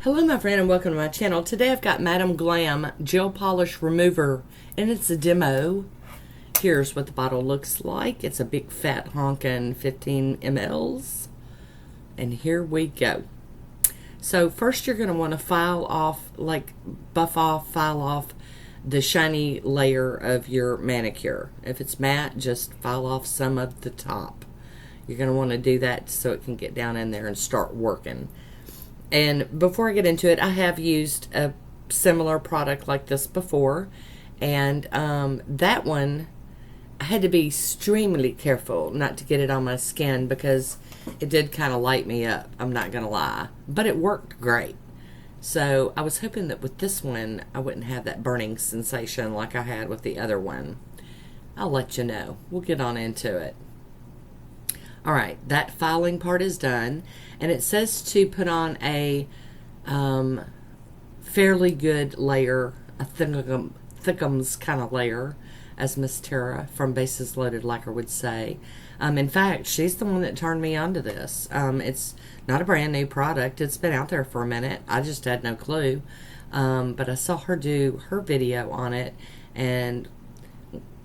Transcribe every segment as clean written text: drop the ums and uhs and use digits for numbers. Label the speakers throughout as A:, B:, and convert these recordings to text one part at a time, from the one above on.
A: Hello my friend and welcome to my channel. Today I've got Madam Glam Gel Polish Remover and it's a demo. Here's what the bottle looks like. It's a big fat honkin' 15 mLs. And here we go. So first you're going to want to file off the shiny layer of your manicure. If it's matte, just file off some of the top. You're going to want to do that so it can get down in there and start working. And before I get into it, I have used a similar product like this before. And that one, I had to be extremely careful not to get it on my skin because it did kind of light me up. I'm not going to lie. But it worked great. So I was hoping that with this one, I wouldn't have that burning sensation like I had with the other one. I'll let you know. We'll get on into it. Alright, that filing part is done. And it says to put on a fairly good layer, a thickums kind of layer, as Miss Tara from Bases Loaded Lacquer would say. In fact, she's the one that turned me onto this. It's not a brand new product. It's been out there for a minute. I just had no clue. But I saw her do her video on it. And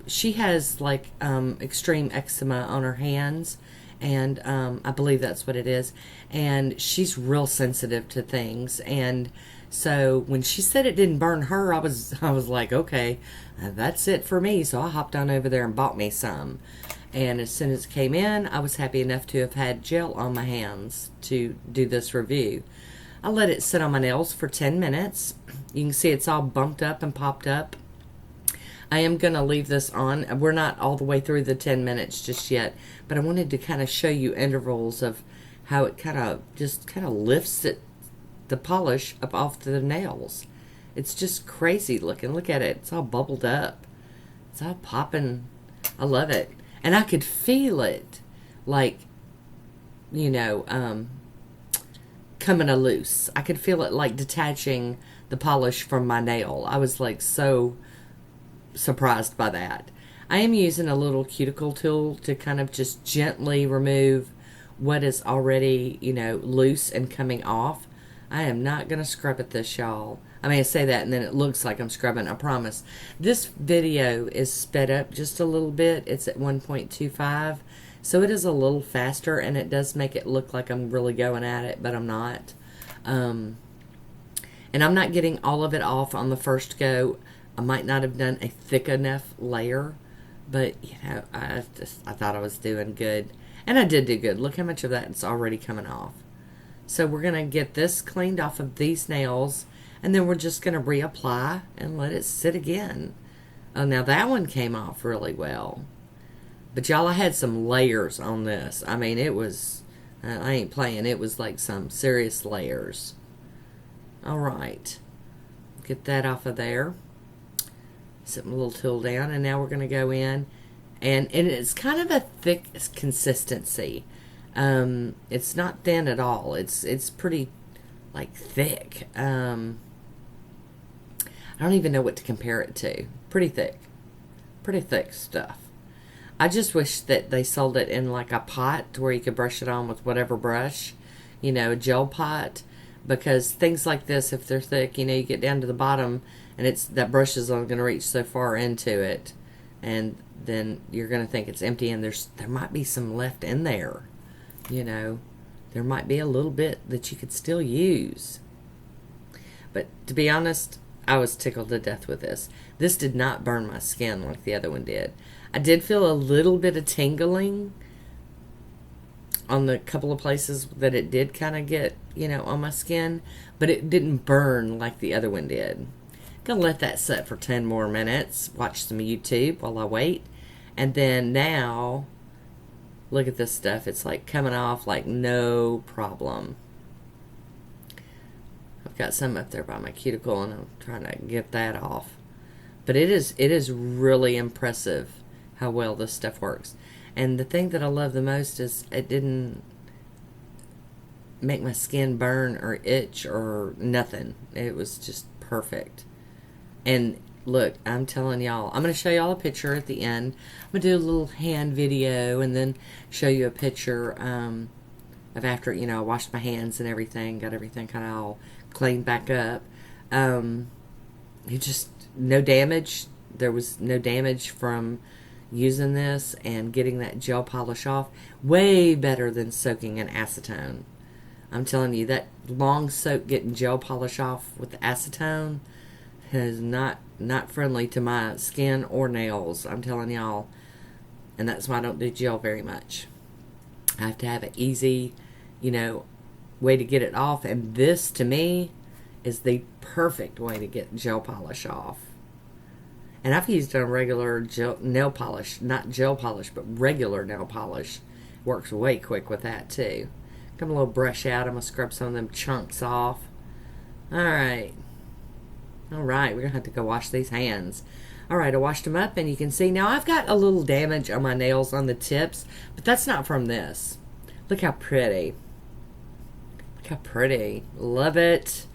A: she has like extreme eczema on her hands. And I believe that's what it is. And she's real sensitive to things. And so when she said it didn't burn her, I was like, okay, that's it for me. So I hopped on over there and bought me some. And as soon as it came in, I was happy enough to have had gel on my hands to do this review. I let it sit on my nails for 10 minutes. You can see it's all bumped up and popped up. I am going to leave this on. We're not all the way through the 10 minutes just yet, but I wanted to kind of show you intervals of how it kind of lifts the polish up off the nails. It's just crazy looking. Look at it. It's all bubbled up. It's all popping. I love it. And I could feel it like, you know, coming loose. I could feel it like detaching the polish from my nail. I was like so surprised by that. I am using a little cuticle tool to kind of just gently remove what is already, you know, loose and coming off. I am not going to scrub at this, y'all. I mean, I say that and then it looks like I'm scrubbing, I promise. This video is sped up just a little bit. It's at 1.25, so it is a little faster and it does make it look like I'm really going at it, but I'm not. And I'm not getting all of it off on the first go. I might not have done a thick enough layer, but you know, I thought I was doing good. And I did do good. Look how much of that is already coming off. So we're going to get this cleaned off of these nails, and then we're just going to reapply and let it sit again. Oh, now that one came off really well. But y'all, I had some layers on this. I mean, it was, I ain't playing. It was like some serious layers. All right. Get that off of there. Set my little tool down, and now we're going to go in, and it's kind of a thick consistency. It's not thin at all. It's pretty like thick. I don't even know what to compare it to. Pretty thick stuff. I just wish that they sold it in like a pot to where you could brush it on with whatever brush, you know, a gel pot. Because things like this, if they're thick, you know, you get down to the bottom and that brush is only going to reach so far into it, and then you're going to think it's empty, and there might be some left in there, you know. There might be a little bit that you could still use. But to be honest, I was tickled to death with this. This did not burn my skin like the other one did. I did feel a little bit of tingling on the couple of places that it did kind of get, you know, on my skin, but it didn't burn like the other one did. Gonna let that set for 10 more minutes, watch some YouTube while I wait, and then now, look at this stuff. It's like coming off like no problem. I've got some up there by my cuticle and I'm trying to get that off. But it is really impressive how well this stuff works. And the thing that I love the most is it didn't make my skin burn or itch or nothing. It was just perfect. And look, I'm telling y'all, I'm going to show y'all a picture at the end. I'm going to do a little hand video and then show you a picture of after, you know, I washed my hands and everything, got everything kind of all cleaned back up. It just, no damage. There was no damage from using this and getting that gel polish off. Way better than soaking in acetone. I'm telling you, that long soak getting gel polish off with acetone is not friendly to my skin or nails. I'm telling y'all. And that's why I don't do gel very much. I have to have an easy, way to get it off. And this, to me, is the perfect way to get gel polish off. And I've used it on regular nail polish. Not gel polish, but regular nail polish. Works way quick with that, too. Come a little brush out. I'm going to scrub some of them chunks off. Alright. Alright, we're going to have to go wash these hands. Alright, I washed them up, and you can see now I've got a little damage on my nails on the tips, but that's not from this. Look how pretty. Look how pretty. Love it.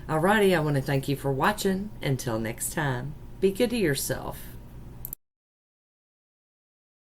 A: Alrighty, I want to thank you for watching. Until next time, be good to yourself.